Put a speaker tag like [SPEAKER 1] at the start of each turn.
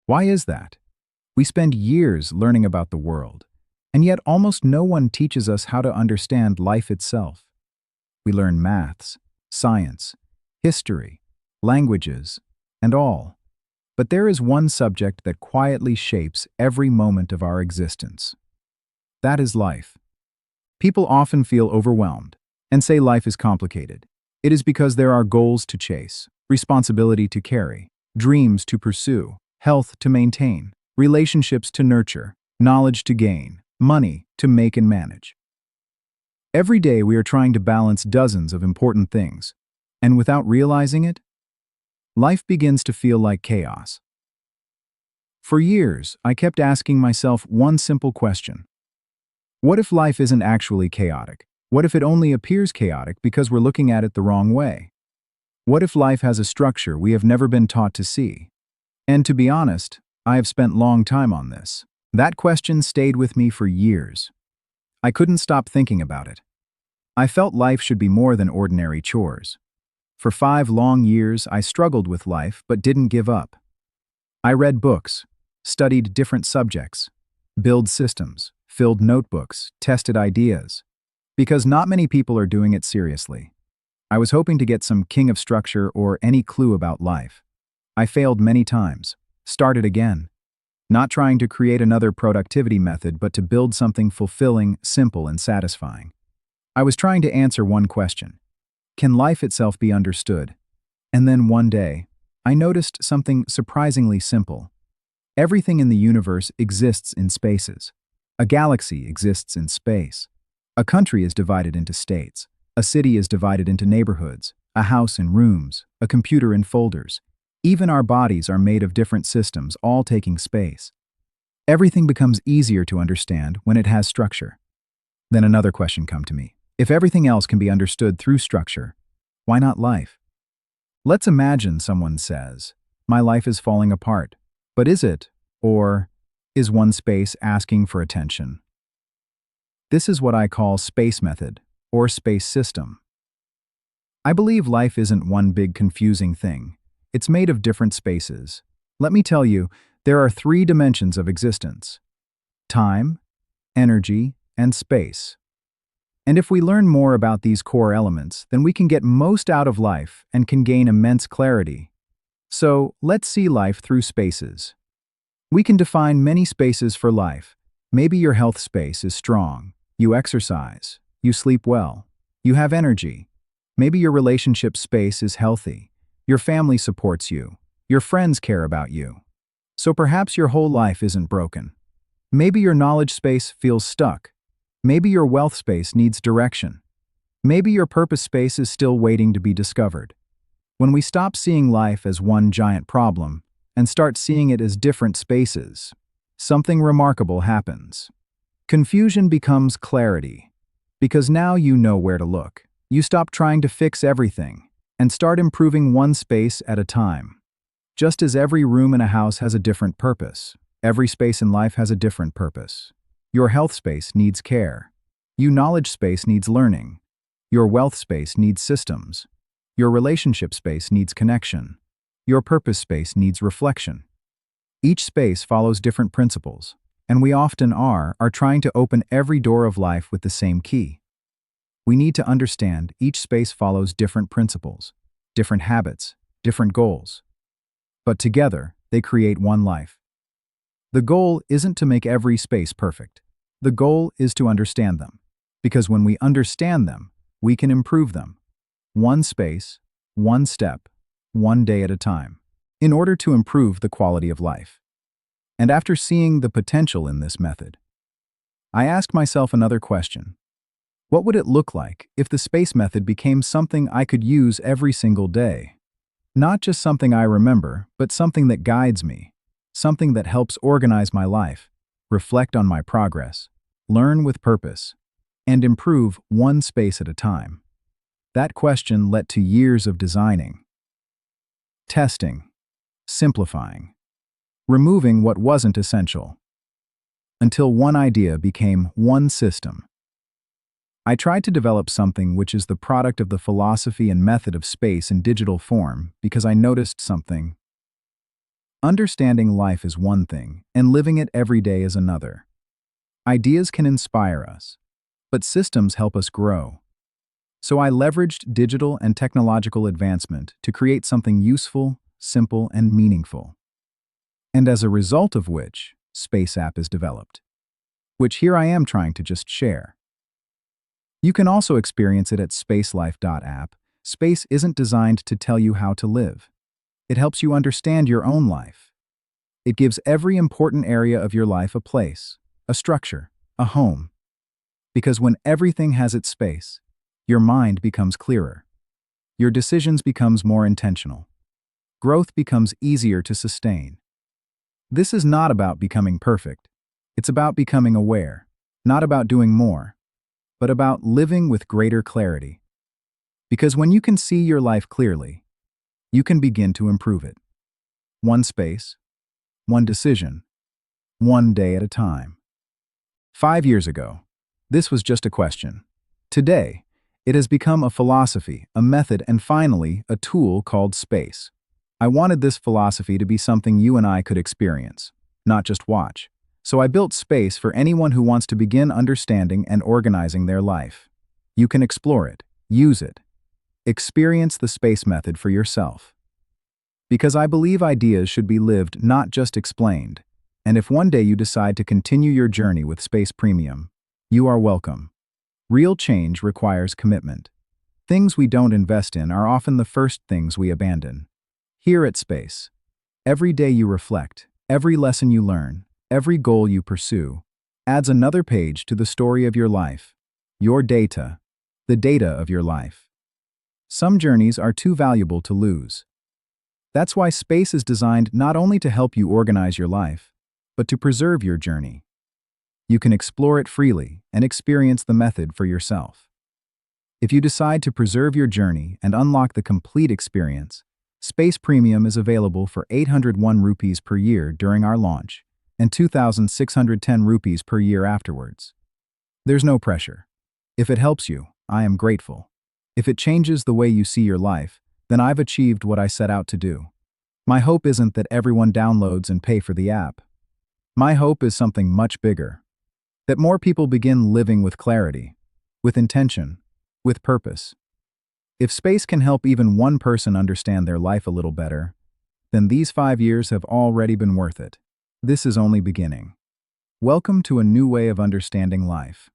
[SPEAKER 1] Why is that? We spend years learning about the world, and yet almost no one teaches us how to understand life itself. We learn maths, science, history, languages, and all. But there is one subject that quietly shapes every moment of our existence. That is life. People often feel overwhelmed and say life is complicated. It is because there are goals to chase, responsibility to carry, dreams to pursue, health to maintain, relationships to nurture, knowledge to gain, money to make and manage. Every day we are trying to balance dozens of important things, and without realizing it, life begins to feel like chaos. For years, I kept asking myself one simple question. What if life isn't actually chaotic? What if it only appears chaotic because we're looking at it the wrong way? What if life has a structure we have never been taught to see? And to be honest, I have spent long time on this. That question stayed with me for years. I couldn't stop thinking about it. I felt life should be more than ordinary chores. For 5 long years, I struggled with life but didn't give up. I read books, studied different subjects, built systems, filled notebooks, tested ideas. Because not many people are doing it seriously. I was hoping to get some king of structure or any clue about life. I failed many times, started again. Not trying to create another productivity method, but to build something fulfilling, simple, and satisfying. I was trying to answer one question. Can life itself be understood? And then one day, I noticed something surprisingly simple. Everything in the universe exists in spaces. A galaxy exists in space. A country is divided into states. A city is divided into neighborhoods. A house in rooms. A computer in folders. Even our bodies are made of different systems, all taking space. Everything becomes easier to understand when it has structure. Then another question came to me. If everything else can be understood through structure, why not life? Let's imagine someone says, "My life is falling apart." But is it? Or is one space asking for attention? This is what I call space method, or space system. I believe life isn't one big confusing thing. It's made of different spaces. Let me tell you, there are 3 dimensions of existence: time, energy, and space. And if we learn more about these core elements, then we can get most out of life and can gain immense clarity. So, let's see life through spaces. We can define many spaces for life. Maybe your health space is strong. You exercise. You sleep well. You have energy. Maybe your relationship space is healthy. Your family supports you. Your friends care about you. So perhaps your whole life isn't broken. Maybe your knowledge space feels stuck. Maybe your wealth space needs direction. Maybe your purpose space is still waiting to be discovered. When we stop seeing life as one giant problem and start seeing it as different spaces, something remarkable happens. Confusion becomes clarity, because now you know where to look. You stop trying to fix everything and start improving one space at a time. Just as every room in a house has a different purpose, every space in life has a different purpose. Your health space needs care. Your knowledge space needs learning. Your wealth space needs systems. Your relationship space needs connection. Your purpose space needs reflection. Each space follows different principles, and we often are trying to open every door of life with the same key. We need to understand each space follows different principles, different habits, different goals. But together, they create one life. The goal isn't to make every space perfect. The goal is to understand them. Because when we understand them, we can improve them. One space, one step, one day at a time, in order to improve the quality of life. And after seeing the potential in this method, I asked myself another question. What would it look like if the space method became something I could use every single day? Not just something I remember, but something that guides me, something that helps organize my life, reflect on my progress, learn with purpose, and improve one space at a time. That question led to years of designing, testing, simplifying, removing what wasn't essential, until one idea became one system. I tried to develop something which is the product of the philosophy and method of space in digital form because I noticed something. Understanding life is one thing, and living it every day is another. Ideas can inspire us, but systems help us grow. So I leveraged digital and technological advancement to create something useful, simple, and meaningful. And as a result of which, Space App is developed, which here I am trying to just share. You can also experience it at spacelife.app. Space isn't designed to tell you how to live. It helps you understand your own life. It gives every important area of your life a place, a structure, a home. Because when everything has its space, your mind becomes clearer. Your decisions becomes more intentional. Growth becomes easier to sustain. This is not about becoming perfect. It's about becoming aware, not about doing more, but about living with greater clarity. Because when you can see your life clearly, you can begin to improve it. One space, one decision, one day at a time. 5 years ago, this was just a question. Today, it has become a philosophy, a method, and finally, a tool called space. I wanted this philosophy to be something you and I could experience, not just watch. So I built Space for anyone who wants to begin understanding and organizing their life. You can explore it, use it, experience the space method for yourself. Because I believe ideas should be lived, not just explained. And if one day you decide to continue your journey with Space Premium, you are welcome. Real change requires commitment. Things we don't invest in are often the first things we abandon. Here at Space, every day you reflect, every lesson you learn, every goal you pursue, adds another page to the story of your life. Your data, the data of your life. Some journeys are too valuable to lose. That's why Space is designed not only to help you organize your life, but to preserve your journey. You can explore it freely and experience the method for yourself. If you decide to preserve your journey and unlock the complete experience, Space Premium is available for 801 rupees per year during our launch and 2,610 rupees per year afterwards. There's no pressure. If it helps you, I am grateful. If it changes the way you see your life, then I've achieved what I set out to do. My hope isn't that everyone downloads and pay for the app. My hope is something much bigger. That more people begin living with clarity, with intention, with purpose. If Space can help even one person understand their life a little better, then these 5 years have already been worth it. This is only beginning. Welcome to a new way of understanding life.